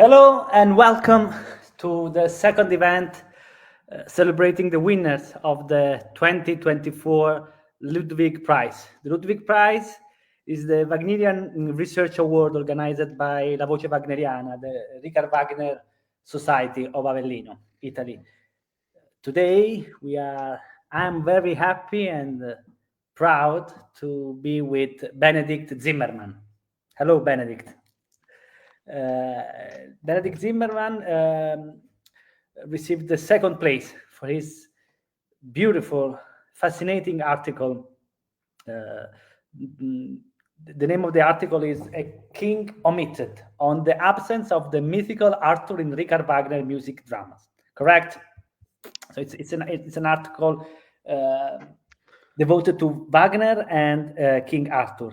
Hello and welcome to the second event celebrating the winners of the 2024 Ludwig Prize. The Ludwig Prize is the Wagnerian Research Award organized by La Voce Wagneriana, the Richard Wagner Society of Avellino, Italy. Today I'm very happy and proud to be with Benedikt Zimmermann. Hello, Benedikt. Benedikt Zimmermann received the second place for his beautiful, fascinating article. The name of the article is "A King Omitted" on the absence of the mythical Arthur in Richard Wagner music dramas. Correct? So it's an article devoted to Wagner and King Arthur.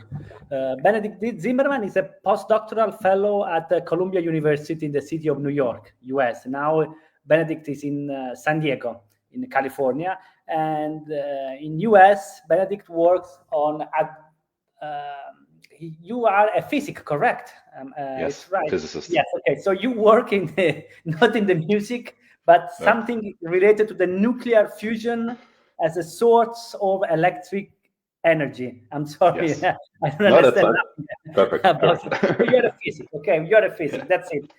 Benedikt Zimmermann is a postdoctoral fellow at Columbia University in the city of New York, US. Now Benedikt is in San Diego, in California. And in US, Benedikt works on... you are a physicist, correct? Yes, right. physicist. Yes, okay. So you work in not in the music, but something related to the nuclear fusion as a source of electric energy. I'm sorry, Yes. I don't understand nothing. Perfect. You're a physicist, okay? You're a physicist. That's it.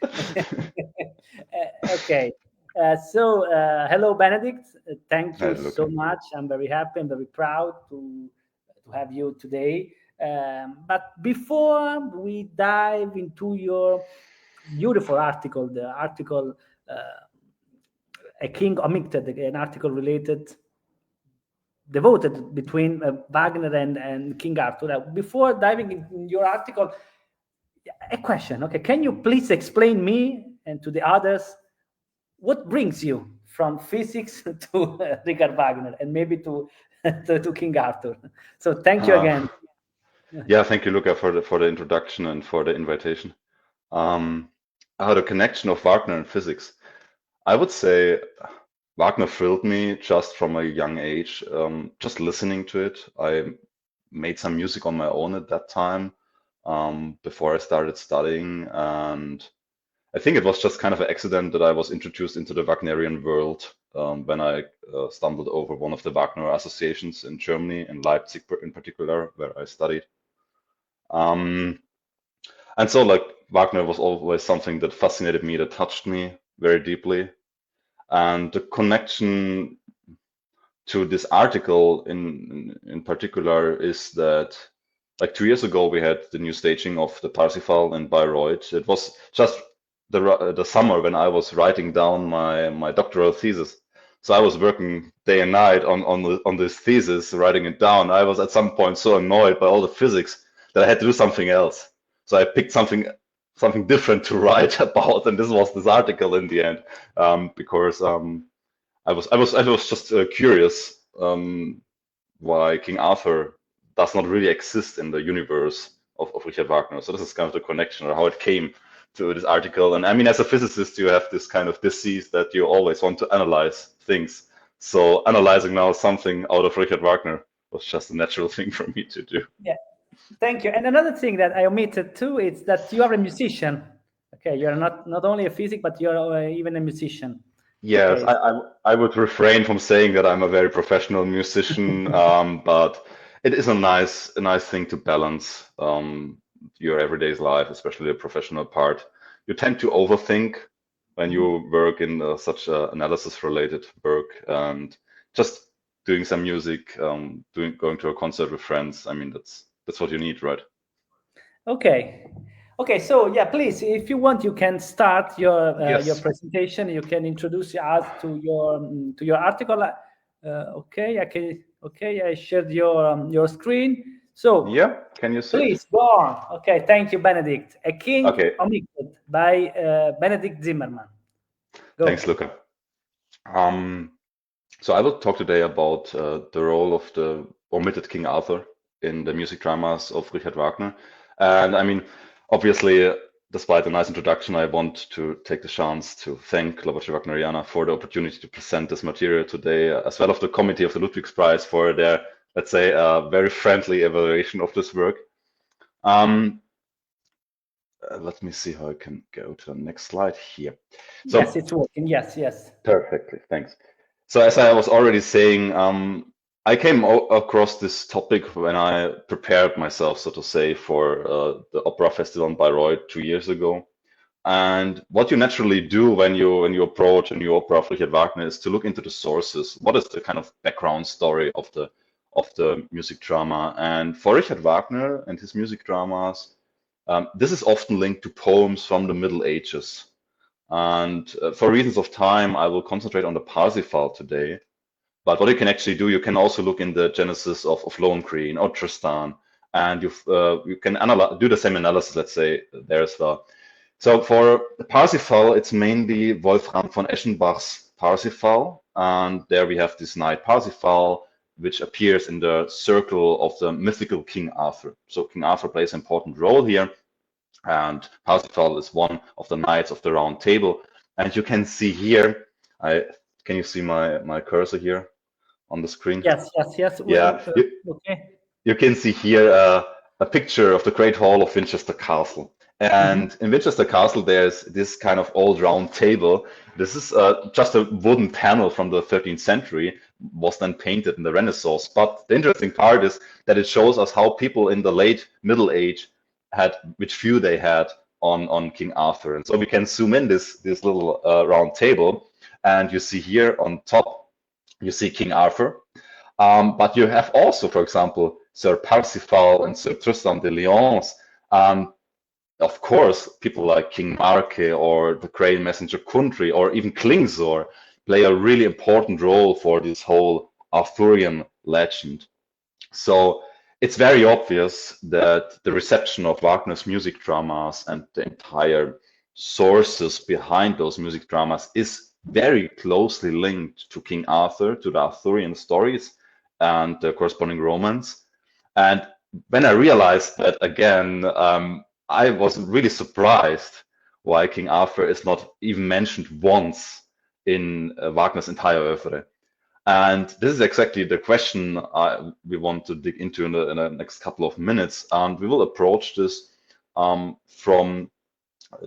Okay. Hello, Benedikt. Thank you so much. I'm very happy and very proud to have you today. But before we dive into your beautiful article, the article "A King Omitted," an article devoted between Wagner and King Arthur. Before diving in your article, a question. Okay, can you please explain me and to the others what brings you from physics to Richard Wagner and maybe to King Arthur? So thank you again. Yeah, thank you, Luca, for the introduction and for the invitation. The connection of Wagner and physics. I would say Wagner thrilled me just from a young age. Just listening to it, I made some music on my own at that time before I started studying, and I think it was just kind of an accident that I was introduced into the Wagnerian world when I stumbled over one of the Wagner associations in Germany, in Leipzig in particular, where I studied. And so, like, Wagner was always something that fascinated me, that touched me very deeply. And the connection to this article in particular is that, like, 2 years ago, we had the new staging of the Parsifal in Bayreuth. It was just the summer when I was writing down my doctoral thesis. So I was working day and night on this thesis, writing it down. I was at some point so annoyed by all the physics that I had to do something else. So I picked something different to write about, and this was this article in the end, because I was just curious why King Arthur does not really exist in the universe of Richard Wagner. So this is kind of the connection, or how it came to this article. And I mean, as a physicist, you have this kind of disease that you always want to analyze things. So analyzing now something out of Richard Wagner was just a natural thing for me to do. Yeah, thank you. And another thing that I omitted too is that you are a musician. Okay, you're not only a physicist, but you're even a musician. Yes, okay. I would refrain from saying that I'm a very professional musician, but it is a nice thing to balance your everyday life, especially the professional part. You tend to overthink when you work in such analysis-related work, and just doing some music, going to a concert with friends. I mean, that's what you need, right? Okay, so yeah, please, if you want, you can start your presentation. You can introduce us to your article. I shared your screen. So yeah, can you see? Please go on. Okay, thank you, Benedikt. A King Omitted by Benedikt Zimmermann. Go. Thanks, Luca. So I will talk today about the role of the omitted King Arthur in the music dramas of Richard Wagner. And I mean, obviously, despite the nice introduction, I want to take the chance to thank La Voce Wagneriana for the opportunity to present this material today, as well as the committee of the Ludwig Prize for their, let's say, very friendly evaluation of this work. let me see how I can go to the next slide here. So, yes, it's working. Yes, yes. Perfectly, thanks. So as I was already saying, I came across this topic when I prepared myself, so to say, for the Opera Festival in Bayreuth 2 years ago. And what you naturally do when you approach a new opera of Richard Wagner is to look into the sources. What is the kind of background story of the music drama? And for Richard Wagner and his music dramas, this is often linked to poems from the Middle Ages. And for reasons of time, I will concentrate on the Parsifal today. But what you can actually do, you can also look in the Genesis of Lohengrin or Tristan, and you can do the same analysis, let's say, there as well. So for Parsifal, it's mainly Wolfram von Eschenbach's Parsifal, and there we have this knight Parsifal, which appears in the circle of the mythical King Arthur. So King Arthur plays an important role here, and Parsifal is one of the knights of the Round Table. And you can see here, can you see my cursor here on the screen? Yes, yes, yes. Yeah, okay. You can see here a picture of the Great Hall of Winchester Castle. And in Winchester Castle, there's this kind of old round table. This is just a wooden panel from the 13th century, was then painted in the Renaissance. But the interesting part is that it shows us how people in the late Middle Age had, which view they had on King Arthur. And so we can zoom in this little round table, and you see here on top, you see King Arthur. But you have also, for example, Sir Parsifal and Sir Tristan de Lyons. Of course, people like King Marke or the Grail Messenger Kundry or even Klingsor play a really important role for this whole Arthurian legend. So it's very obvious that the reception of Wagner's music dramas and the entire sources behind those music dramas is very closely linked to King Arthur, to the Arthurian stories and the corresponding romance. And when I realized that again, I was really surprised why King Arthur is not even mentioned once in Wagner's entire oeuvre. And this is exactly the question we want to dig into in the next couple of minutes. And we will approach this from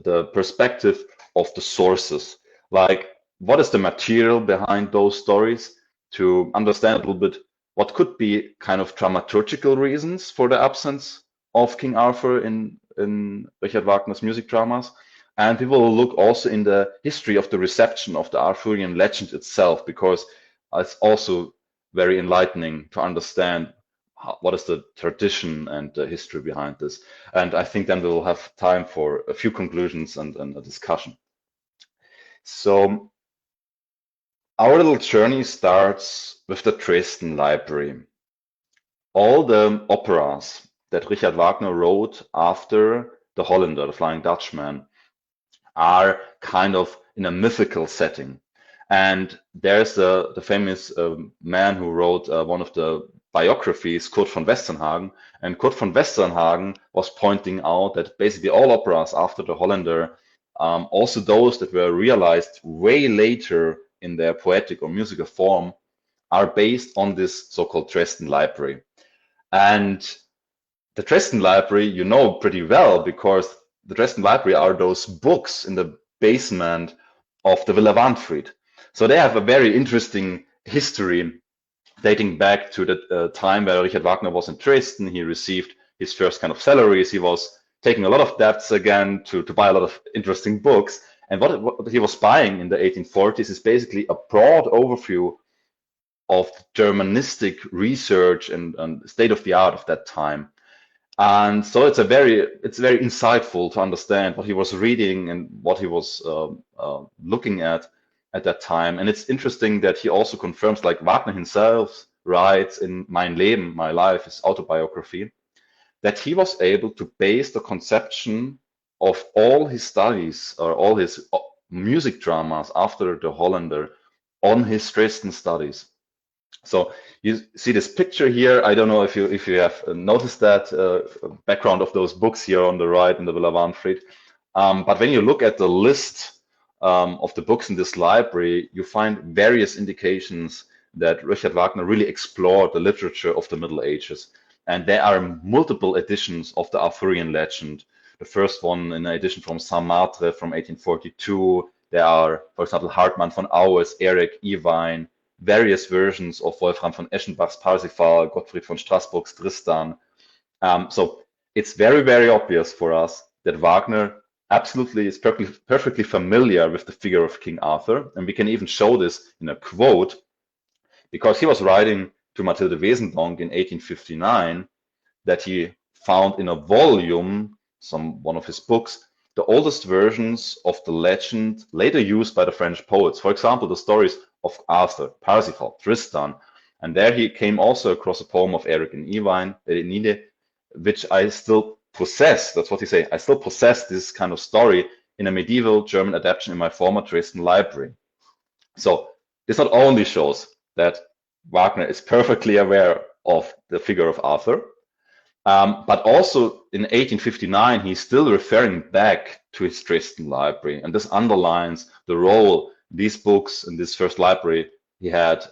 the perspective of the sources. Like, what is the material behind those stories, to understand a little bit what could be kind of dramaturgical reasons for the absence of King Arthur in Richard Wagner's music dramas. And we will look also in the history of the reception of the Arthurian legend itself, because it's also very enlightening to understand what is the tradition and the history behind this. And I think then we will have time for a few conclusions and a discussion. So our little journey starts with the Dresden Library. All the operas that Richard Wagner wrote after The Hollander, The Flying Dutchman, are kind of in a mythical setting. And there's the famous man who wrote one of the biographies, Kurt von Westernhagen. And Kurt von Westernhagen was pointing out that basically all operas after The Hollander, also those that were realized way later in their poetic or musical form, are based on this so-called Dresden Library. And the Dresden Library, you know pretty well, because the Dresden Library are those books in the basement of the Villa Wahnfried. So they have a very interesting history dating back to the time where Richard Wagner was in Dresden. He received his first kind of salaries. He was taking a lot of debts again to buy a lot of interesting books. And what he was buying in the 1840s is basically a broad overview of Germanistic research and state of the art of that time. And so it's very insightful to understand what he was reading and what he was looking at that time. And it's interesting that he also confirms, like Wagner himself writes in Mein Leben, My Life, his autobiography, that he was able to base the conception of all his studies or all his music dramas after The Hollander on his Dresden studies. So you see this picture here. I don't know if you have noticed that background of those books here on the right in the Villa Wahnfried. But when you look at the list of the books in this library, you find various indications that Richard Wagner really explored the literature of the Middle Ages. And there are multiple editions of the Arthurian legend. The first one in an edition from Saint-Martre from 1842. There are, for example, Hartmann von Aues, Erik Ewine, various versions of Wolfram von Eschenbach's Parsifal, Gottfried von Strassburg's Tristan. So it's very, very obvious for us that Wagner absolutely is perfectly familiar with the figure of King Arthur. And we can even show this in a quote, because he was writing to Mathilde Wesendonck in 1859 that he found in a volume, one of his books, the oldest versions of the legend later used by the French poets. For example, the stories of Arthur, Parsifal, Tristan. And there he came also across a poem of Erik and Ewine, which I still possess. That's what he say. I still possess this kind of story in a medieval German adaptation in my former Dresden library. So this not only shows that Wagner is perfectly aware of the figure of Arthur, but also in 1859, he's still referring back to his Dresden library. And this underlines the role these books in this first library he had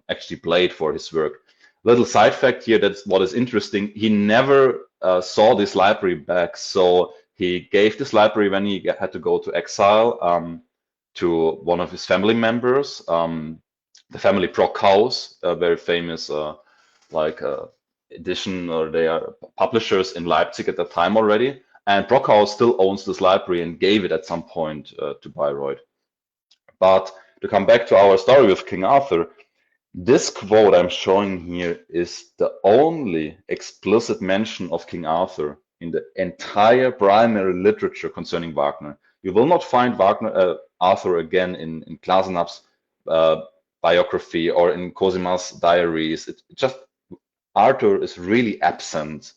actually played for his work. Little side fact here, that's what is interesting. He never saw this library back. So he gave this library when he had to go to exile to one of his family members, the family Brockhaus, a very famous edition, or they are publishers in Leipzig at that time already. And Brockhaus still owns this library and gave it at some point to Bayreuth. But to come back to our story with King Arthur, this quote I'm showing here is the only explicit mention of King Arthur in the entire primary literature concerning Wagner. You will not find Arthur again in Glasenap's biography or in Cosima's diaries. Arthur is really absent.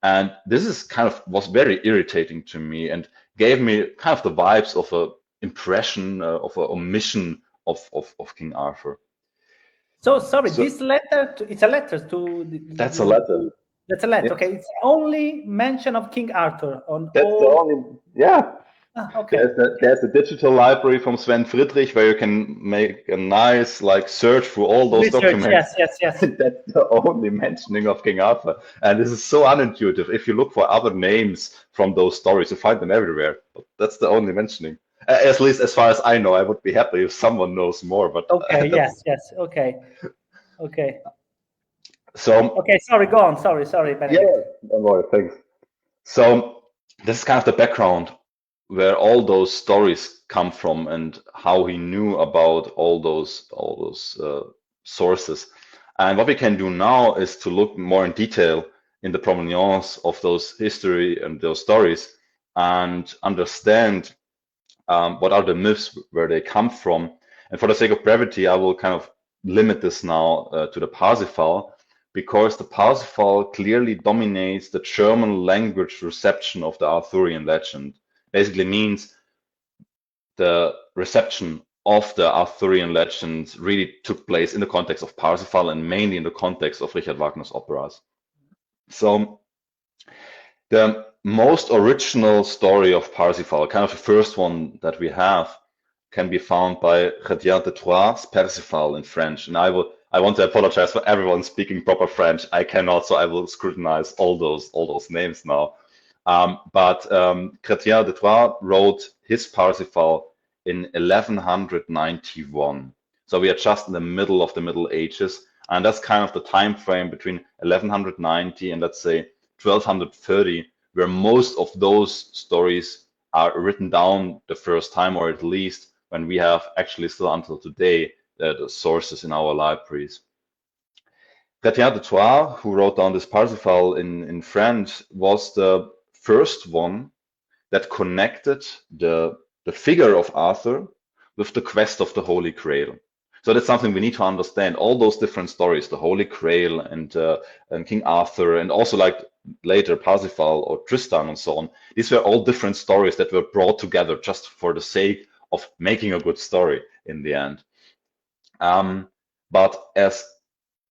And this is was very irritating to me and gave me kind of the vibes of an impression of an omission of King Arthur. So sorry, this letter, it's a letter to... That's a letter. That's a letter, yeah. Okay. It's the only mention of King Arthur on That's all... the only, yeah. Okay. There's a digital library from Sven Friedrich where you can make a nice search through all those documents. Yes. That's the only mentioning of King Arthur. And this is so unintuitive. If you look for other names from those stories, you find them everywhere. But that's the only mentioning. At least as far as I know. I would be happy if someone knows more. But okay, yes, okay. So okay, sorry, go on. Sorry, Benedikt. Yeah, don't worry, thanks. So this is kind of the background where all those stories come from and how he knew about all those sources. And what we can do now is to look more in detail in the provenance of those history and those stories and understand what are the myths, where they come from. And for the sake of brevity, I will kind of limit this now to the Parsifal, because the Parsifal clearly dominates the German language reception of the Arthurian legend. Basically means the reception of the Arthurian legend really took place in the context of Parsifal and mainly in the context of Richard Wagner's operas. So the most original story of Parsifal, kind of the first one that we have, can be found by Chrétien de Troyes' Parsifal in French. And I want to apologize for everyone speaking proper French. I cannot, so I will scrutinize all those names now. But Chrétien de Troyes wrote his Parsifal in 1191. So we are just in the middle of the Middle Ages, and that's kind of the time frame between 1190 and let's say 1230, where most of those stories are written down the first time, or at least when we have actually still until today the sources in our libraries. Chrétien de Troyes, who wrote down this Parsifal in French, was the first one that connected the figure of Arthur with the quest of the Holy Grail. So that's something we need to understand. All those different stories, the Holy Grail and King Arthur, and also like later Parsifal or Tristan and so on, these were all different stories that were brought together just for the sake of making a good story in the end. But as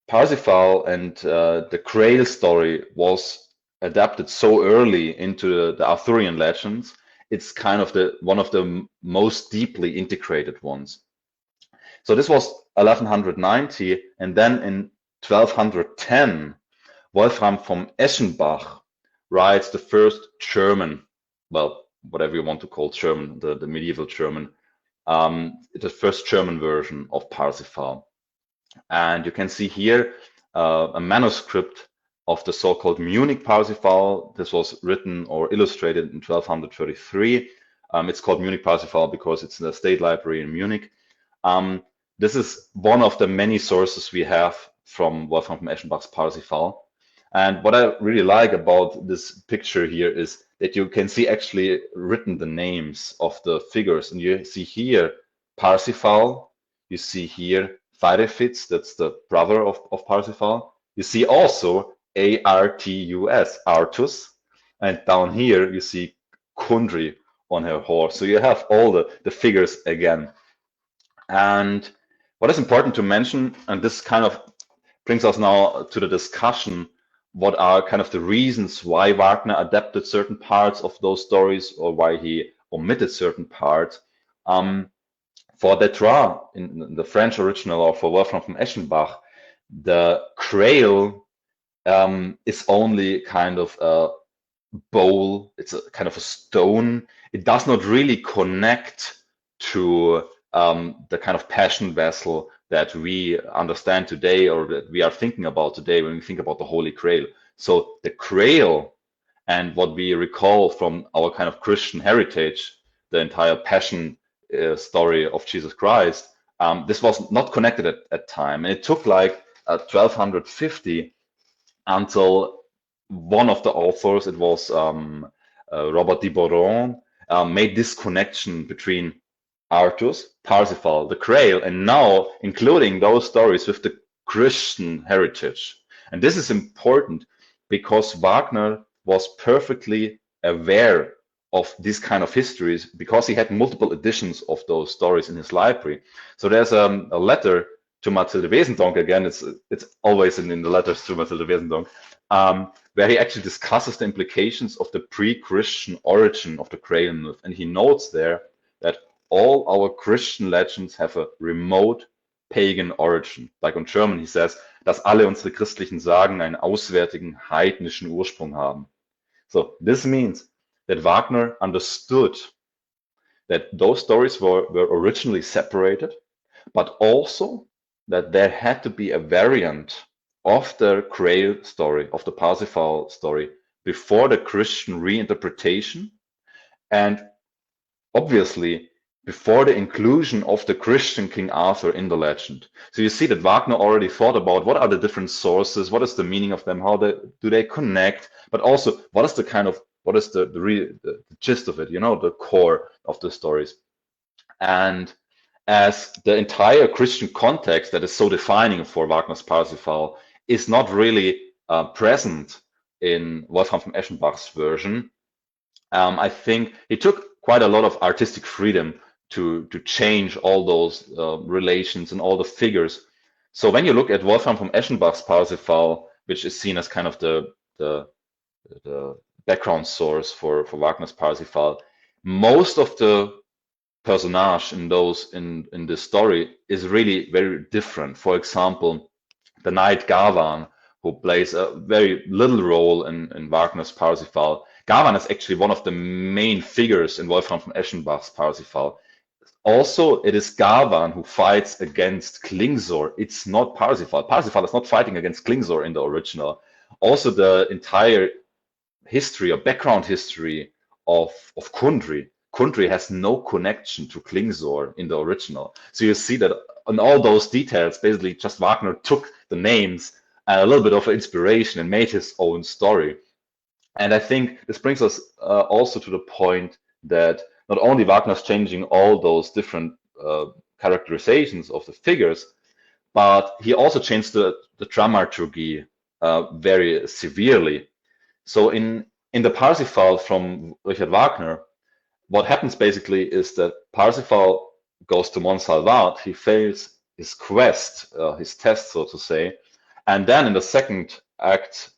Parsifal and the Grail story was adapted so early into the Arthurian legends, it's kind of one of the most deeply integrated ones. So this was 1190, and then in 1210, Wolfram von Eschenbach writes the first German well, whatever you want to call German, the medieval German, the first German version of Parsifal. And you can see here a manuscript of the so-called Munich Parsifal. This was written or illustrated in 1233. It's called Munich Parsifal because it's in the State Library in Munich. This is one of the many sources we have from Wolfgang von Eschenbach's Parsifal. And what I really like about this picture here is that you can see actually written the names of the figures. And you see here Parsifal, you see here Firefitz, that's the brother of Parsifal. You see also Artus, Artus, and down here you see Kundry on her horse. So you have all the figures again. And what is important to mention, and this kind of brings us now to the discussion, what are kind of the reasons why Wagner adapted certain parts of those stories or why he omitted certain parts. For Détraz, in the French original, or for Wolfgang von Eschenbach, the Grail is only kind of a bowl, it's a kind of a stone. It does not really connect to the kind of passion vessel that we understand today or that we are thinking about today when we think about the Holy Grail. So the Grail and what we recall from our kind of Christian heritage, the entire passion story of Jesus Christ, this was not connected at that time. And it took like 1250 until one of the authors, it was Robert de Boron, made this connection between Artus, Parsifal, the Grail, and now including those stories with the Christian heritage. And this is important because Wagner was perfectly aware of this kind of histories because he had multiple editions of those stories in his library. So there's a letter to Mathilde Wesendonck, again, it's always in the letters to Mathilde Wesendonck, where he actually discusses the implications of the pre-Christian origin of the Grail myth. And he notes there that all our Christian legends have a remote pagan origin. Like in German, he says, dass alle unsere christlichen Sagen einen auswärtigen heidnischen Ursprung haben. So this means that Wagner understood that those stories were originally separated, but also that there had to be a variant of the Grail story, of the Parsifal story, before the Christian reinterpretation, and obviously before the inclusion of the Christian King Arthur in the legend. So you see that Wagner already thought about what are the different sources, what is the meaning of them, how do they connect, but also what is the kind of, what is the gist of it, you know, the core of the stories. And as the entire Christian context that is so defining for Wagner's Parsifal is not really present in Wolfgang von Eschenbach's version, I think he took quite a lot of artistic freedom to change all those relations and all the figures. So when you look at Wolfgang von Eschenbach's Parsifal, which is seen as kind of the background source for Wagner's Parsifal, most of the personage in this story is really very different. For example, the knight Gawain, who plays a very little role in Wagner's Parsifal. Gawain is actually one of the main figures in Wolfgang von Eschenbach's Parsifal. Also, it is Gawain who fights against Klingsor. It's not Parsifal. Parsifal is not fighting against Klingsor in the original. Also, the entire history or background history of Kundry. Kundry has no connection to Klingsor in the original. So you see that on all those details, basically just Wagner took the names and a little bit of inspiration and made his own story. And I think this brings us also to the point that not only Wagner's changing all those different characterizations of the figures, but he also changed the dramaturgy very severely. So in the Parsifal from Richard Wagner, what happens basically is that Parsifal goes to Montsalvat, he fails his quest, his test, so to say, and then in the second act,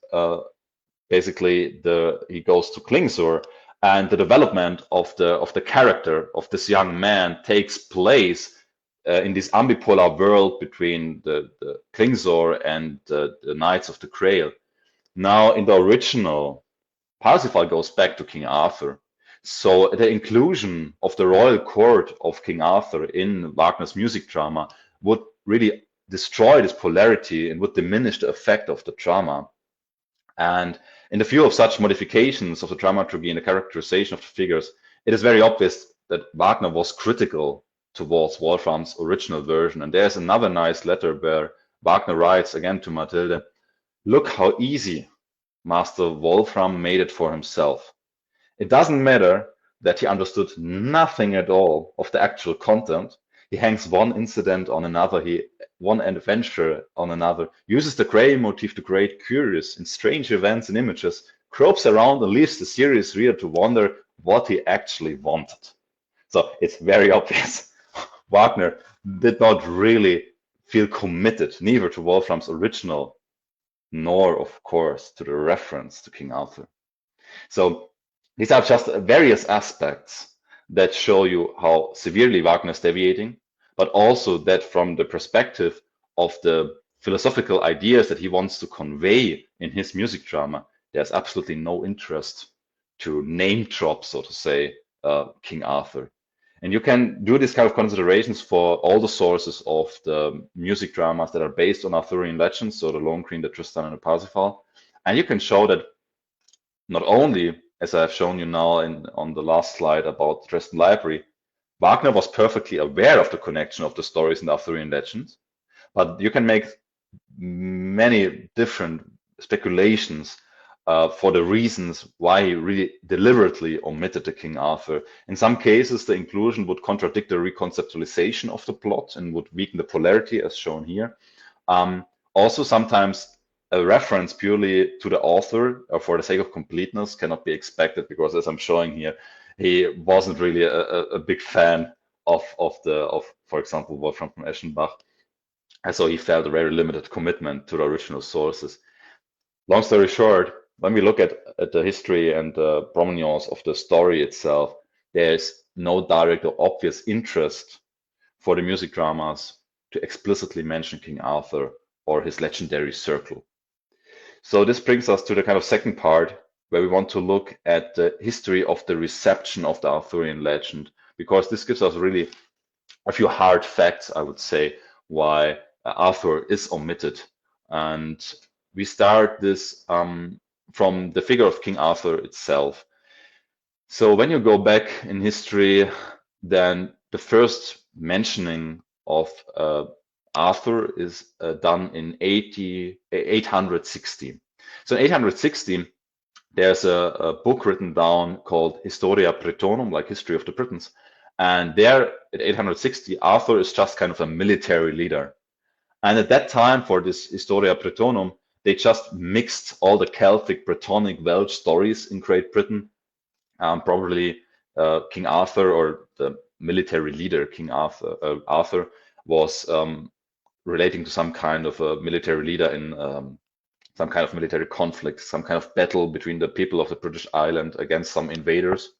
basically he goes to Klingsor, and the development of the character of this young man takes place in this ambipolar world between the Klingsor and the Knights of the Grail. Now, in the original, Parsifal goes back to King Arthur. So the inclusion of the royal court of King Arthur in Wagner's music drama would really destroy this polarity and would diminish the effect of the drama. And in the view of such modifications of the dramaturgy and the characterization of the figures, it is very obvious that Wagner was critical towards Wolfram's original version. And there's another nice letter where Wagner writes again to Mathilde, "Look how easy Master Wolfram made it for himself. It doesn't matter that he understood nothing at all of the actual content. He hangs one incident on another, one adventure on another, uses the gray motif to create curious and strange events and images, gropes around and leaves the serious reader to wonder what he actually wanted." So it's very obvious. Wagner did not really feel committed, neither to Wolfram's original, nor, of course, to the reference to King Arthur. So these are just various aspects that show you how severely Wagner is deviating, but also that from the perspective of the philosophical ideas that he wants to convey in his music drama, there's absolutely no interest to name drop, so to say, King Arthur. And you can do this kind of considerations for all the sources of the music dramas that are based on Arthurian legends, so the Lohengrin, the Tristan, and the Parsifal. And you can show that not only, as I have shown you now on the last slide about the Dresden Library, Wagner was perfectly aware of the connection of the stories in the Arthurian legends, but you can make many different speculations for the reasons why he really deliberately omitted the King Arthur. In some cases, the inclusion would contradict the reconceptualization of the plot and would weaken the polarity, as shown here. Also, sometimes a reference purely to the author or for the sake of completeness cannot be expected, because as I'm showing here, he wasn't really a big fan of, for example, Wolfram von Eschenbach. And so he felt a very limited commitment to the original sources. Long story short, when we look at the history and the provenance of the story itself, there's no direct or obvious interest for the music dramas to explicitly mention King Arthur or his legendary circle. So this brings us to the kind of second part, where we want to look at the history of the reception of the Arthurian legend, because this gives us really a few hard facts, I would say, why Arthur is omitted. And we start this from the figure of King Arthur itself. So when you go back in history, then the first mentioning of Arthur is done in 860. So in 860, there's a book written down called Historia Bretonum, like History of the Britons. And there at 860, Arthur is just kind of a military leader. And at that time, for this Historia Bretonum, they just mixed all the Celtic, Brittonic, Welsh stories in Great Britain. Probably King Arthur, or the military leader King Arthur was relating to some kind of a military leader in some kind of military conflict, some kind of battle between the people of the British island against some invaders.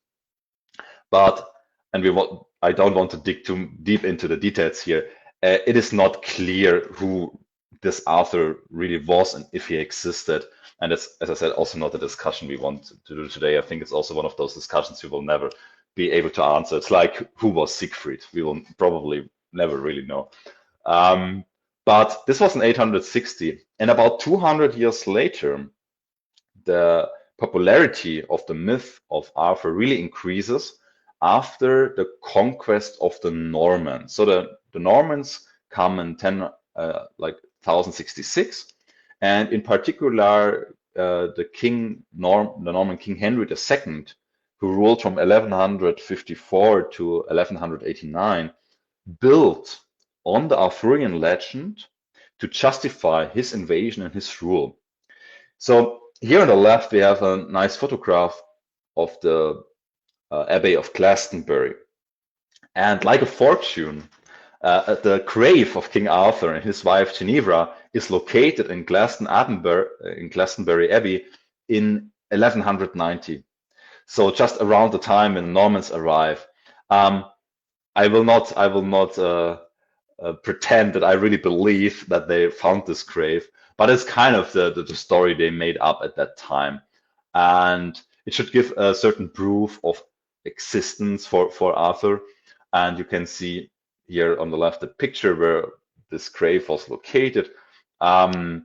But, and I don't want to dig too deep into the details here. It is not clear who this Arthur really was and if he existed. And it's, as I said, also not a discussion we want to do today. I think it's also one of those discussions we will never be able to answer. It's like, who was Siegfried? We will probably never really know. But this was in 860. And about 200 years later, the popularity of the myth of Arthur really increases after the conquest of the Normans. So the Normans come in 1066, and in particular the Norman King Henry II, who ruled from 1154 to 1189, built on the Arthurian legend to justify his invasion and his rule. So here on the left we have a nice photograph of the Abbey of Glastonbury, and like a fortune, the grave of King Arthur and his wife Ginevra is located in Glastonbury Abbey in 1190. So just around the time when the Normans arrive. I will not pretend that I really believe that they found this grave, but it's kind of the story they made up at that time, and it should give a certain proof of existence for Arthur. And you can see here on the left the picture where this grave was located. And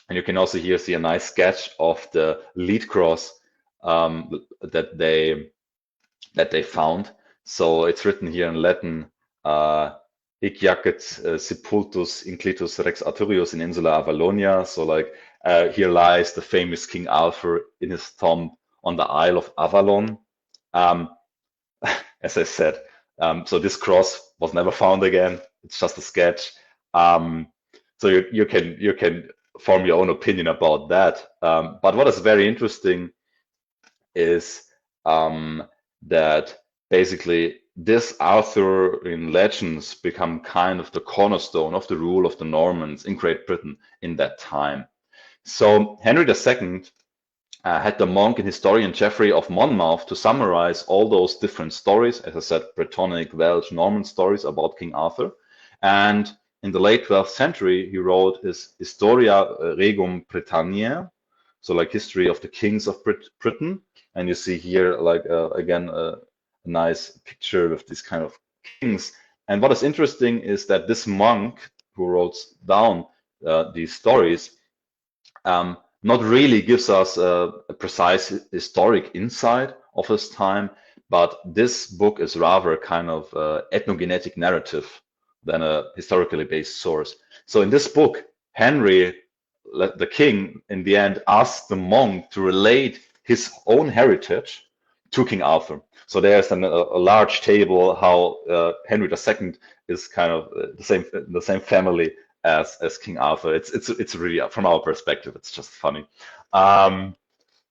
you can also here see a nice sketch of the lead cross that they found. So it's written here in Latin, hic jacet sepultus inclitus rex Arthurius in insula Avallonia. So like here lies the famous King Arthur in his tomb on the Isle of Avalon. As I said, so this cross was never found again. It's just a sketch. So you can form your own opinion about that. But what is very interesting is that basically this Arthur in legends become kind of the cornerstone of the rule of the Normans in Great Britain in that time. So Henry II had the monk and historian Geoffrey of Monmouth to summarize all those different stories, as I said, Brittonic, Welsh, Norman stories about King Arthur. And in the late 12th century, he wrote his Historia Regum Britanniae, so like history of the kings of Britain. And you see here, like again, a nice picture with these kind of kings. And what is interesting is that this monk who wrote down these stories not really gives us a precise historic insight of his time, but this book is rather a kind of ethnogenetic narrative than a historically based source. So in this book, Henry, the king, in the end, asked the monk to relate his own heritage to King Arthur. So there's a large table how Henry II is kind of the same family as King Arthur. It's really, from our perspective, it's just funny. But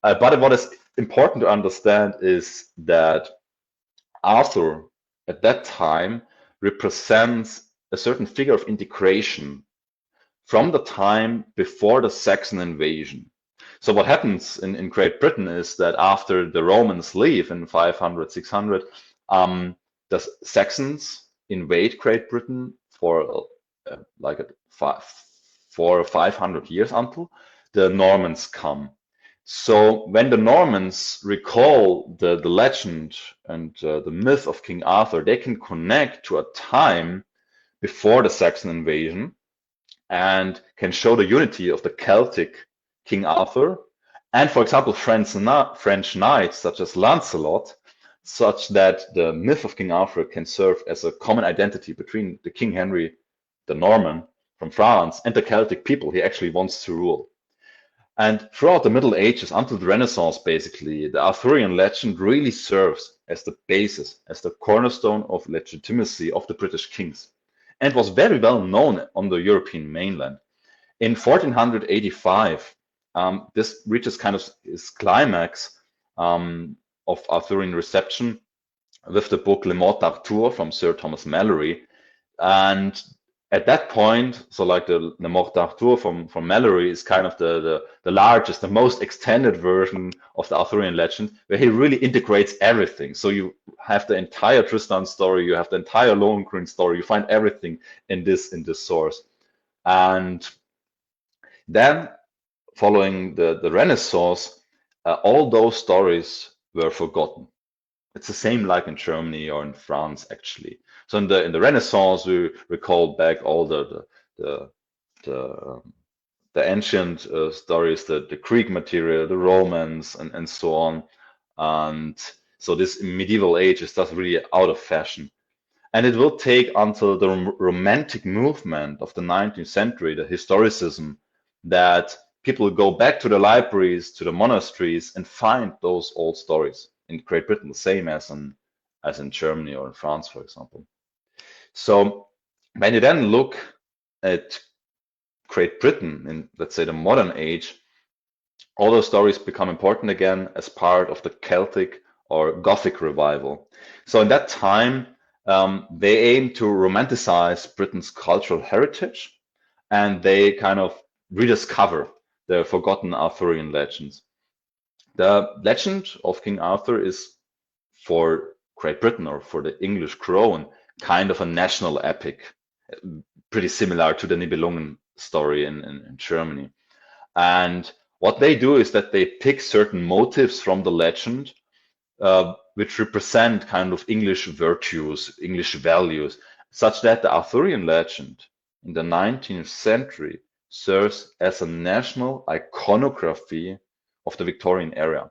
what is important to understand is that Arthur at that time represents a certain figure of integration from the time before the Saxon invasion. So what happens in Great Britain is that after the Romans leave in 500, 600, the Saxons invade Great Britain for like 400 or 500 years until the Normans come. So when the Normans recall the legend and the myth of King Arthur, they can connect to a time before the Saxon invasion and can show the unity of the Celtic King Arthur and, for example, French knights such as Lancelot, such that the myth of King Arthur can serve as a common identity between the King Henry, the Norman from France, and the Celtic people he actually wants to rule. And throughout the Middle Ages, until the Renaissance, basically, the Arthurian legend really serves as the basis, as the cornerstone of legitimacy of the British kings, and was very well known on the European mainland. In 1485, this reaches kind of its climax of Arthurian reception with the book Le Morte d'Arthur from Sir Thomas Malory. And at that point, so like the Le Morte d'Arthur from Malory is kind of the largest, the most extended version of the Arthurian legend, where he really integrates everything. So you have the entire Tristan story, you have the entire Lohengrin story, you find everything in this source. And then, following the Renaissance, all those stories were forgotten. It's the same like in Germany or in France, actually. So in the Renaissance, we recall back all the ancient stories, the Greek material, the Romans, and so on. And so this medieval age is just really out of fashion. And it will take until the Romantic movement of the 19th century, the historicism, that people go back to the libraries, to the monasteries, and find those old stories. In Great Britain, the same as in Germany or in France, for example. So when you then look at Great Britain in, let's say, the modern age, all those stories become important again as part of the Celtic or Gothic revival. So in that time, they aim to romanticize Britain's cultural heritage, and they kind of rediscover the forgotten Arthurian legends. The legend of King Arthur is, for Great Britain or for the English crown, kind of a national epic, pretty similar to the Nibelungen story in Germany. And what they do is that they pick certain motives from the legend, which represent kind of English virtues, English values, such that the Arthurian legend in the 19th century serves as a national iconography of the Victorian era.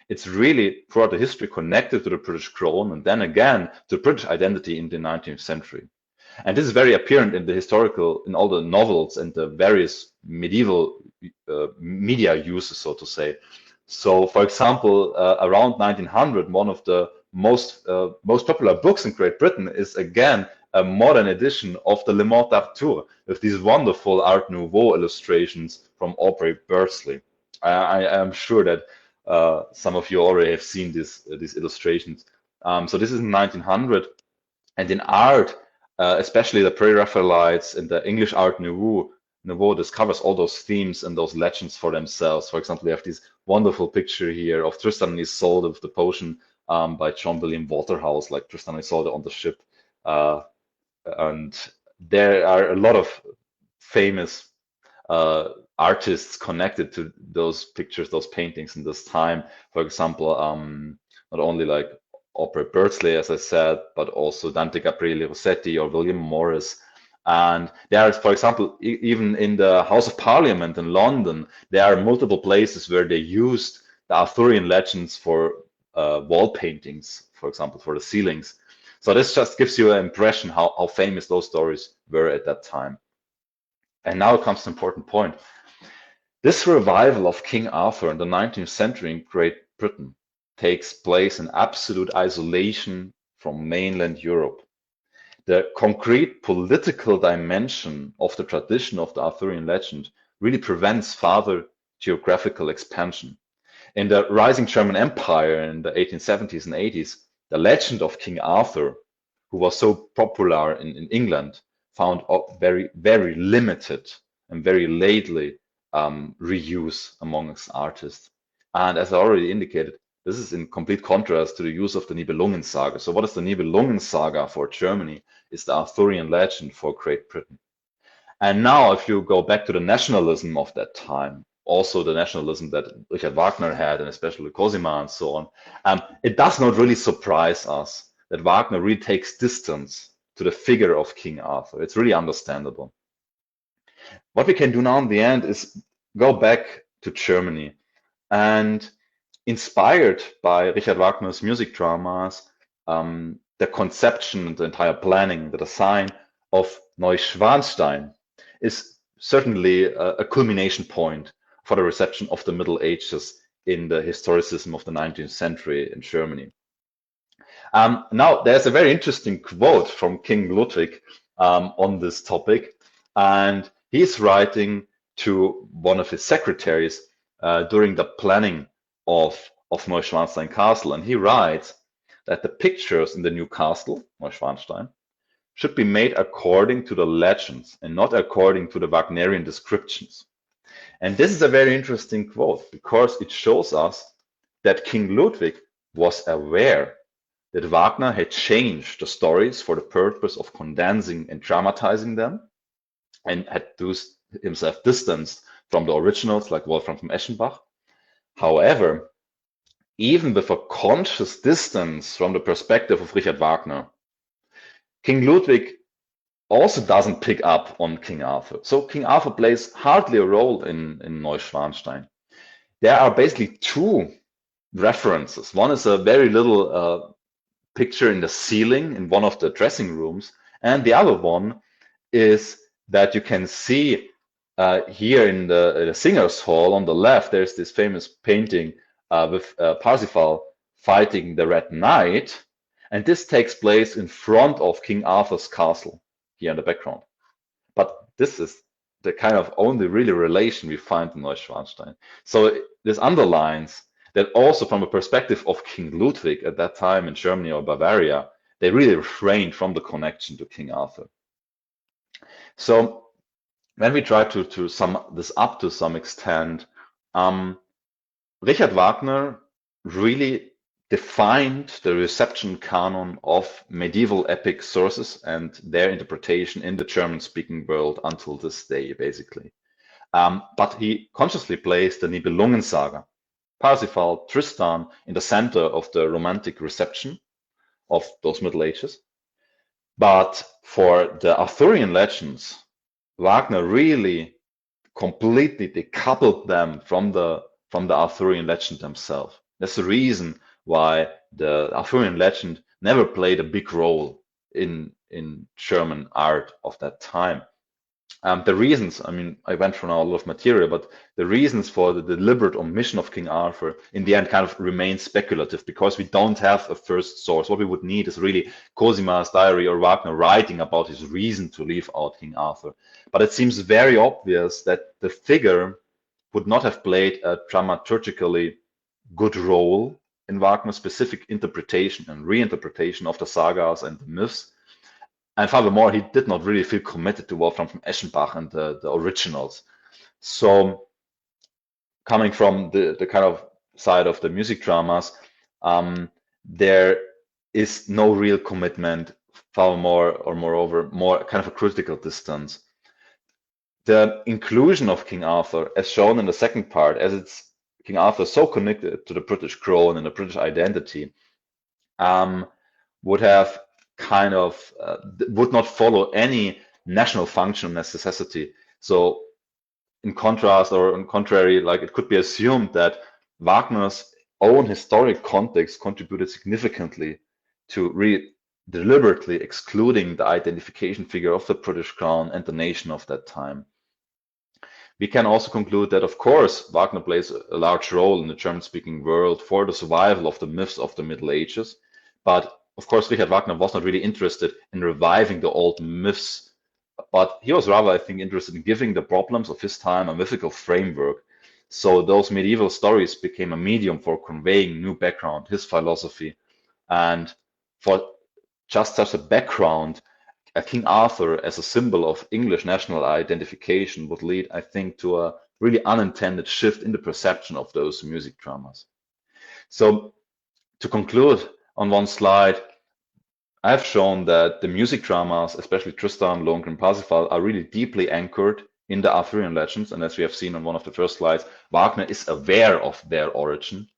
It's really throughout the history connected to the British crown and then again to British identity in the 19th century. And this is very apparent in the historical, in all the novels and the various medieval media uses, so to say. So, for example, around 1900, one of the most popular books in Great Britain is again a modern edition of the Le Morte d'Arthur with these wonderful Art Nouveau illustrations from Aubrey Bursley. I am sure that some of you already have seen these illustrations. So this is in 1900, and in art, especially the Pre-Raphaelites and the English Art Nouveau discovers all those themes and those legends for themselves. For example, we have this wonderful picture here of Tristan and Isolde with the potion by John William Waterhouse, like Tristan and Isolde on the ship. And there are a lot of famous artists connected to those pictures, those paintings in this time. For example, not only like Aubrey Bursley, as I said, but also Dante Gabriele Rossetti or William Morris. And there is, for example, even in the House of Parliament in London, there are multiple places where they used the Arthurian legends for wall paintings, for example, for the ceilings. So this just gives you an impression how famous those stories were at that time. And now comes the important point. This revival of King Arthur in the 19th century in Great Britain takes place in absolute isolation from mainland Europe. The concrete political dimension of the tradition of the Arthurian legend really prevents further geographical expansion. In the rising German Empire in the 1870s and 80s, the legend of King Arthur, who was so popular in England, found very, very limited and very lately reuse amongst artists. And as I already indicated, this is in complete contrast to the use of the Nibelungen Saga. So what is the Nibelungen Saga for Germany? Is the Arthurian legend for Great Britain. And now if you go back to the nationalism of that time, also the nationalism that Richard Wagner had, and especially Cosima and so on, it does not really surprise us that Wagner really takes distance to the figure of King Arthur. It's really understandable. What we can do now in the end is go back to Germany, and inspired by Richard Wagner's music dramas, the conception, the entire planning, the design of Neuschwanstein is certainly a culmination point for the reception of the Middle Ages in the historicism of the 19th century in Germany. Now, there's a very interesting quote from King Ludwig on this topic, and he's writing to one of his secretaries during the planning of Neuschwanstein Castle, and he writes that the pictures in the new castle, Neuschwanstein, should be made according to the legends and not according to the Wagnerian descriptions. And this is a very interesting quote because it shows us that King Ludwig was aware that Wagner had changed the stories for the purpose of condensing and dramatizing them, and had himself distanced from the originals like Wolfram von Eschenbach. However, even with a conscious distance from the perspective of Richard Wagner, King Ludwig also doesn't pick up on King Arthur. So King Arthur plays hardly a role in Neuschwanstein. There are basically two references. One is a very little picture in the ceiling in one of the dressing rooms, and the other one is that you can see here in the Singers' Hall on the left. There's this famous painting with Parsifal fighting the Red Knight, and this takes place in front of King Arthur's castle here in the background. But this is the kind of only really relation we find in Neuschwanstein. So this underlines that also from a perspective of King Ludwig at that time in Germany or Bavaria, they really refrained from the connection to King Arthur. So when we try to sum this up to some extent, Richard Wagner really defined the reception canon of medieval epic sources and their interpretation in the German-speaking world until this day, basically. But he consciously placed the Nibelungen Saga Parsifal, Tristan in the center of the romantic reception of those Middle Ages. But for the Arthurian legends, Wagner really completely decoupled them from the Arthurian legend themselves. That's the reason why the Arthurian legend never played a big role in German art of that time. The reasons, I mean, I went through now a lot of material, but the reasons for the deliberate omission of King Arthur in the end kind of remain speculative because we don't have a first source. What we would need is really Cosima's diary or Wagner writing about his reason to leave out King Arthur. But it seems very obvious that the figure would not have played a dramaturgically good role in Wagner's specific interpretation and reinterpretation of the sagas and the myths. And furthermore, he did not really feel committed to Wolfram von Eschenbach and the originals. So coming from the kind of side of the music dramas, there is no real commitment, far more or moreover, more kind of a critical distance. The inclusion of King Arthur, as shown in the second part, as it's King Arthur so connected to the British crown and the British identity, would have kind of would not follow any national function necessity. So in contrast or on contrary, like it could be assumed that Wagner's own historic context contributed significantly to deliberately excluding the identification figure of the British crown and the nation of that time. We can also conclude that, of course, Wagner plays a large role in the German-speaking world for the survival of the myths of the Middle Ages, but of course, Richard Wagner was not really interested in reviving the old myths, but he was rather, I think, interested in giving the problems of his time a mythical framework. So those medieval stories became a medium for conveying new background, his philosophy. And for just such a background, a King Arthur as a symbol of English national identification would lead, I think, to a really unintended shift in the perception of those music dramas. So to conclude, on one slide, I've shown that the music dramas, especially Tristan, Lohengrin, Parsifal, are really deeply anchored in the Arthurian legends. And as we have seen on one of the first slides, Wagner is aware of their origin.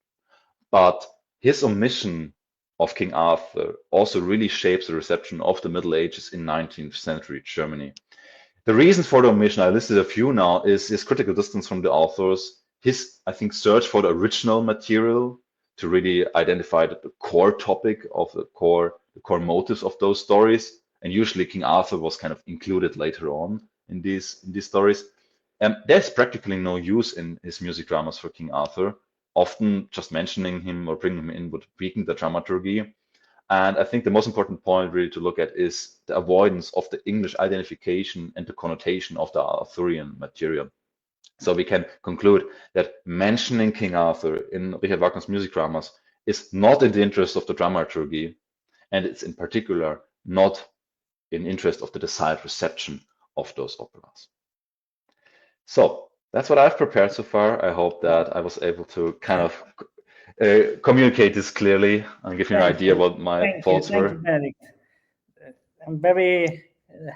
But his omission of King Arthur also really shapes the reception of the Middle Ages in 19th century Germany. The reasons for the omission, I listed a few now, is his critical distance from the authors, his, I think, search for the original material to really identify the core topic of the core motives of those stories. And usually King Arthur was kind of included later on in these stories. There's practically no use in his music dramas for King Arthur. Often just mentioning him or bringing him in would weaken the dramaturgy. And I think the most important point really to look at is the avoidance of the English identification and the connotation of the Arthurian material. So we can conclude that mentioning King Arthur in Richard Wagner's music dramas is not in the interest of the dramaturgy, and it's in particular not in interest of the desired reception of those operas. So that's what I've prepared so far. I hope that I was able to kind of communicate this clearly and give you an idea what my thoughts were. Thank you, Benedikt. I'm very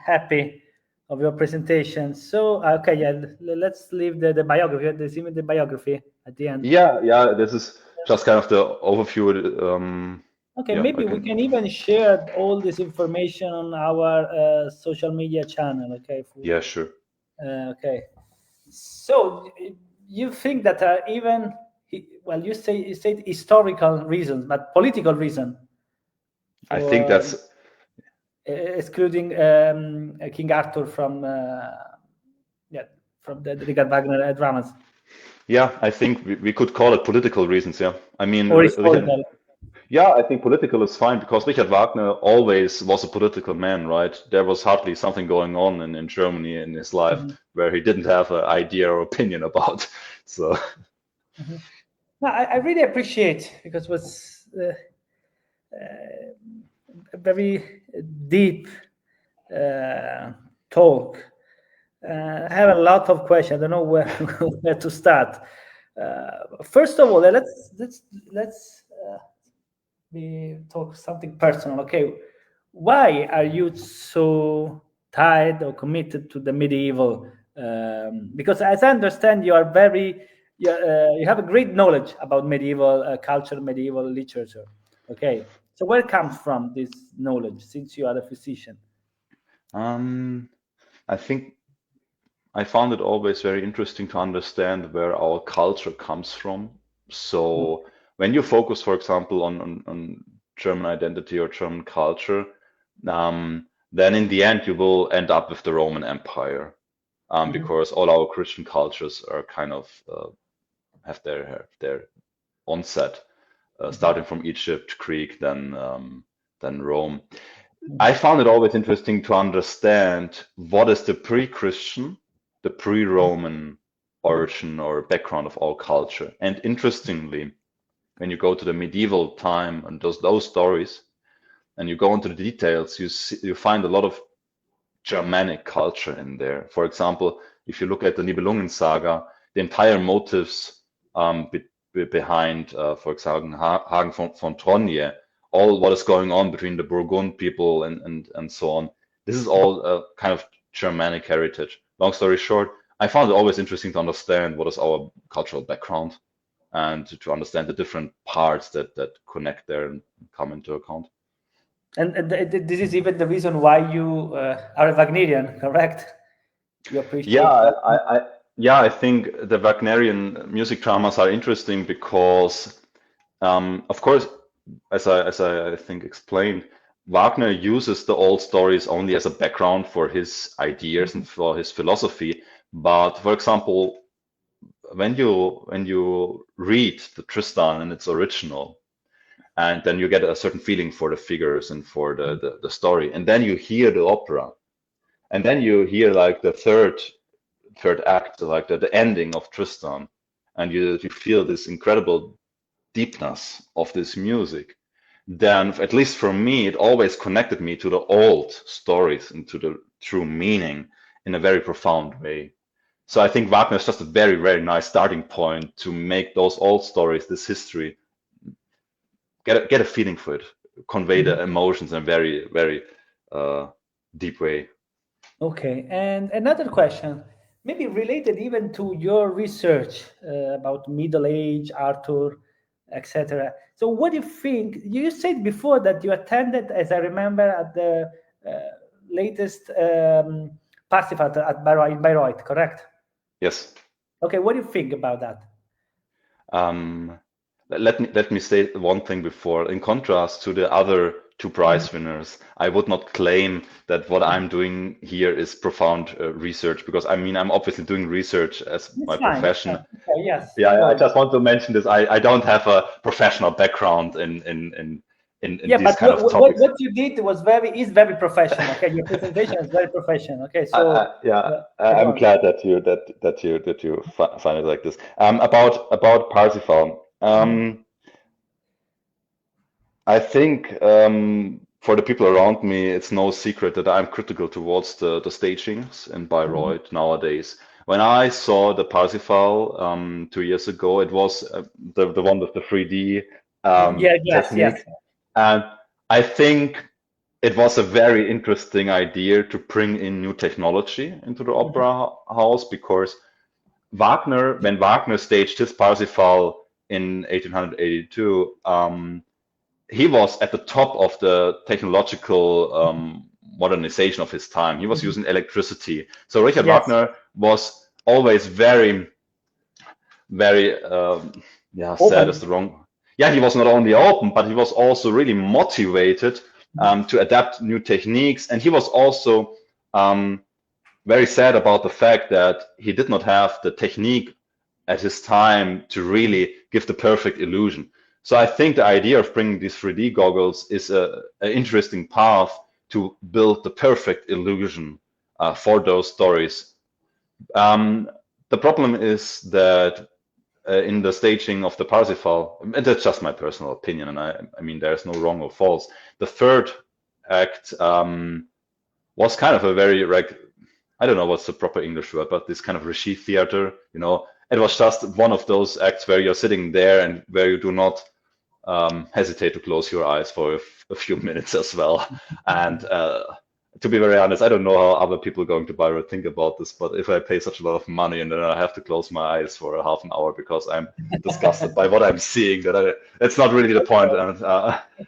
happy of your presentation. So, okay, yeah, let's leave the biography. There's even the biography at the end. Yeah, this is just kind of the overview. Okay, yeah, maybe we can even share all this information on our social media channel. Okay. Yeah, sure. Okay. So you think that even, well, you say historical reasons, but political reason? I think that's excluding King Arthur from the Richard Wagner dramas. Yeah, I think we could call it political reasons. Yeah, I mean, or historical. Yeah, I think political is fine because Richard Wagner always was a political man, right? There was hardly something going on in Germany in his life where he didn't have an idea or opinion about. So, no, I really appreciate because it was a very deep talk. I have a lot of questions. I don't know where to start. First of all, let's we talk something personal. Okay, why are you so tied or committed to the medieval? Because as I understand, you are very you have a great knowledge about medieval culture, medieval literature. Okay, so where comes from this knowledge, since you are a physician? I think I found it always very interesting to understand where our culture comes from. So when you focus, for example, on German identity or German culture, then in the end you will end up with the Roman Empire, because all our Christian cultures are kind of have their onset, starting from Egypt, Greek, then Rome. I found it always interesting to understand what is the pre-Christian, the pre-Roman origin or background of our culture. And interestingly, when you go to the medieval time and those stories, and you go into the details, you find a lot of Germanic culture in there. For example, if you look at the Nibelungen saga, the entire motives behind, for example, Hagen von Tronje, all what is going on between the Burgund people and so on. This is all a kind of Germanic heritage. Long story short, I found it always interesting to understand what is our cultural background and to understand the different parts that connect there and come into account. And this is even the reason why you are a Wagnerian, correct? You appreciate I think the Wagnerian music dramas are interesting because, of course, as I think explained, Wagner uses the old stories only as a background for his ideas and for his philosophy. But for example, when you read the Tristan in its original, and then you get a certain feeling for the figures and for the story, and then you hear the opera, and then you hear like the third act, like the ending of Tristan, and you feel this incredible deepness of this music, then at least for me, it always connected me to the old stories and to the true meaning in a very profound way. So I think Wagner is just a very, very nice starting point to make those old stories, this history, get a feeling for it, convey the emotions in a very, very deep way. Okay, and another question, maybe related even to your research about Middle Age, Arthur, etc. So what do you think? You said before that you attended, as I remember, at the latest Parsifal at Bayreuth, correct? Yes. Okay, what do you think about that? Let me say one thing before. In contrast to the other two prize winners, I would not claim that what I'm doing here is profound research, because I mean, I'm obviously doing research as my profession. Okay, yes. Yeah, I just want to mention this. I don't have a professional background in these kind of topics. What you did was is very professional. Okay, your presentation is very professional. Okay, so I'm glad that you find it like this. About Parsifal. I think for the people around me, it's no secret that I'm critical towards the stagings in Bayreuth nowadays. When I saw the Parsifal 2 years ago, it was the one with the 3D technique. And I think it was a very interesting idea to bring in new technology into the opera house, because when Wagner staged his Parsifal in 1882, he was at the top of the technological modernization of his time. He was using electricity. So Richard Wagner was always very, very, sad is the wrong. Yeah, he was not only open, but he was also really motivated to adapt new techniques. And he was also very sad about the fact that he did not have the technique at his time to really give the perfect illusion. So I think the idea of bringing these 3D goggles is an interesting path to build the perfect illusion for those stories. The problem is that in the staging of the Parsifal, and that's just my personal opinion, and I mean there's no wrong or false. The third act was kind of a very, like, I don't know what's the proper English word, but this kind of regie theater, you know. It was just one of those acts where you're sitting there and where you do not hesitate to close your eyes for a few minutes as well. And to be very honest, I don't know how other people going to Bayreuth think about this, but if I pay such a lot of money and then I have to close my eyes for a half an hour because I'm disgusted by what I'm seeing, that's not really the point. And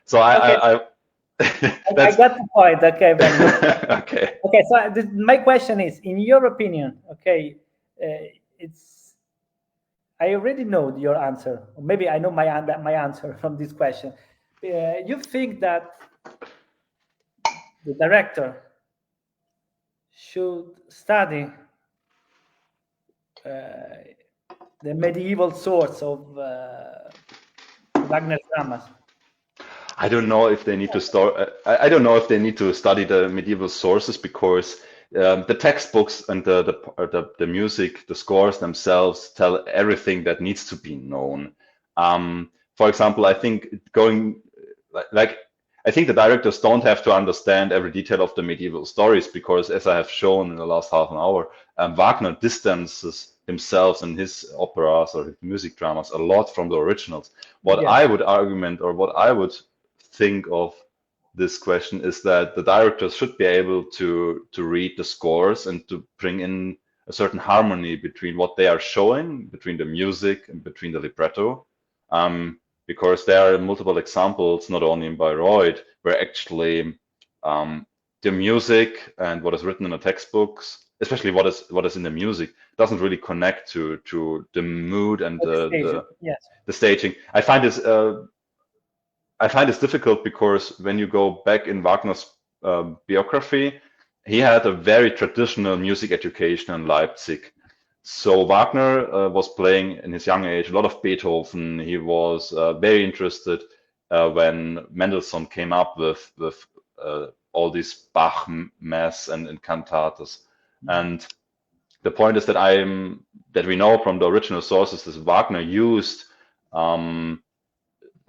so I I got the point. Okay, Ben. okay. Okay, so my question is, in your opinion, okay, I already know your answer, or maybe I know my answer from this question. You think that the director should study the medieval source of Wagner's dramas? I don't know if they need to start. I don't know if they need to study the medieval sources because the textbooks and the music, the scores themselves tell everything that needs to be known. For example, I think I think the directors don't have to understand every detail of the medieval stories because, as I have shown in the last half an hour, Wagner distances himself and his operas or his music dramas a lot from the originals. What I would argument or what I would think of this question is that the directors should be able to read the scores and to bring in a certain harmony between what they are showing, between the music and between the libretto. Because there are multiple examples, not only in Bayreuth, where actually the music and what is written in the textbooks, especially what is in the music, doesn't really connect to the mood and the staging. I find this difficult because when you go back in Wagner's biography, he had a very traditional music education in Leipzig. So Wagner was playing in his young age a lot of Beethoven. He was very interested when Mendelssohn came up with all these Bach mass and cantatas. And the point is that we know from the original sources that Wagner used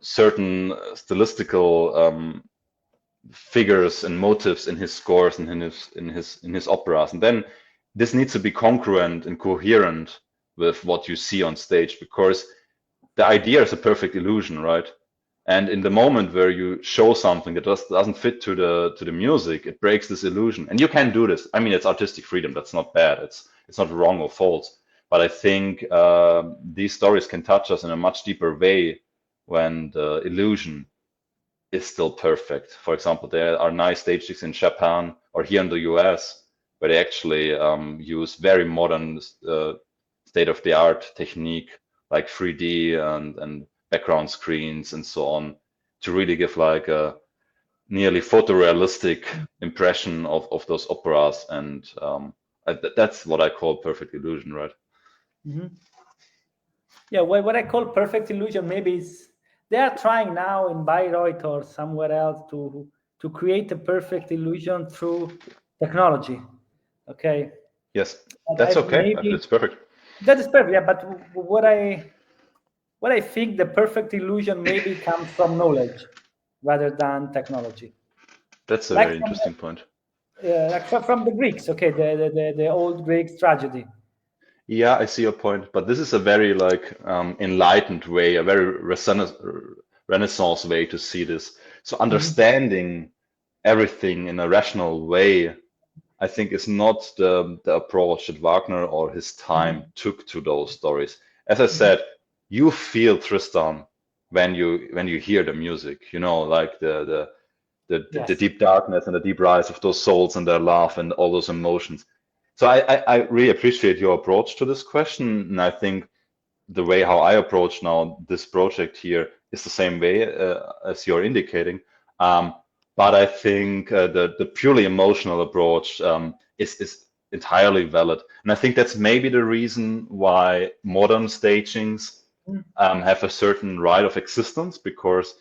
certain stylistical figures and motifs in his scores and in his operas, and then this needs to be congruent and coherent with what you see on stage, because the idea is a perfect illusion, right? And in the moment where you show something that doesn't fit to the music, it breaks this illusion. And you can do this. I mean, it's artistic freedom. That's not bad. It's not wrong or false. But I think these stories can touch us in a much deeper way when the illusion is still perfect. For example, there are nice stage digs in Japan or here in the US where they actually use very modern state-of-the-art technique like 3D and background screens and so on to really give like a nearly photorealistic impression of those operas. And that's what I call perfect illusion, right? Mm-hmm. Yeah, what I call perfect illusion maybe is they are trying now in Bayreuth or somewhere else to create a perfect illusion through technology. Okay. Yes, that's okay. It's perfect. That is perfect. Yeah, but what I think the perfect illusion maybe comes from knowledge rather than technology. That's a very interesting point. Like from the Greeks, okay, the old Greeks tragedy. Yeah, I see your point, but this is a very enlightened way, a very Renaissance way to see this. So understanding everything in a rational way, I think, is not the approach that Wagner or his time took to those stories. As I said, you feel Tristan when you hear the music, you know, like the deep darkness and the deep rise of those souls and their love and all those emotions. So I really appreciate your approach to this question, and I think the way how I approach now this project here is the same way as you're indicating. But I think the purely emotional approach is entirely valid, and I think that's maybe the reason why modern stagings have a certain right of existence. Because,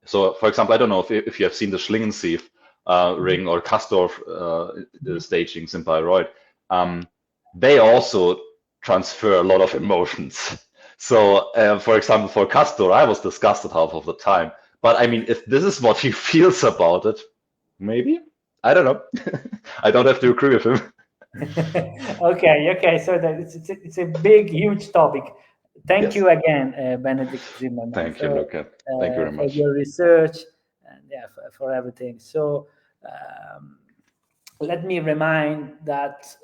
so for example, I don't know if you have seen the Schlingensief ring or Castor stagings in Bayreuth. They also transfer a lot of emotions. So, for example, for Castor, I was disgusted half of the time. But I mean, if this is what he feels about it, maybe, I don't know. I don't have to agree with him. Okay. So it's a big, huge topic. Thank you again, Benedikt Zimmermann. Thank you, Luca. Thank you very much for your research and for everything. So let me remind that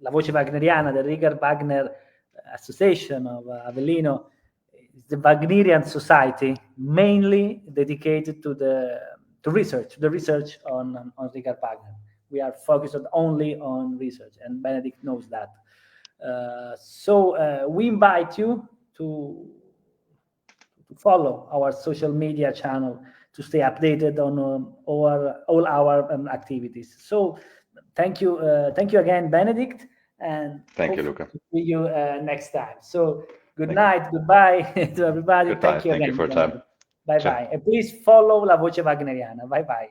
La Voce Wagneriana, the Richard Wagner Association of Avellino, is the Wagnerian society mainly dedicated to the research on Richard Wagner. We are focused only on research, and Benedikt knows that. So we invite you to follow our social media channel to stay updated on all our activities. So thank you again, Benedikt, and thank you, Luca. See you next time. So good night, goodbye to everybody. Goodbye. Thank you again. Thank you for your time. Bye bye. And please follow La Voce Wagneriana. Bye bye.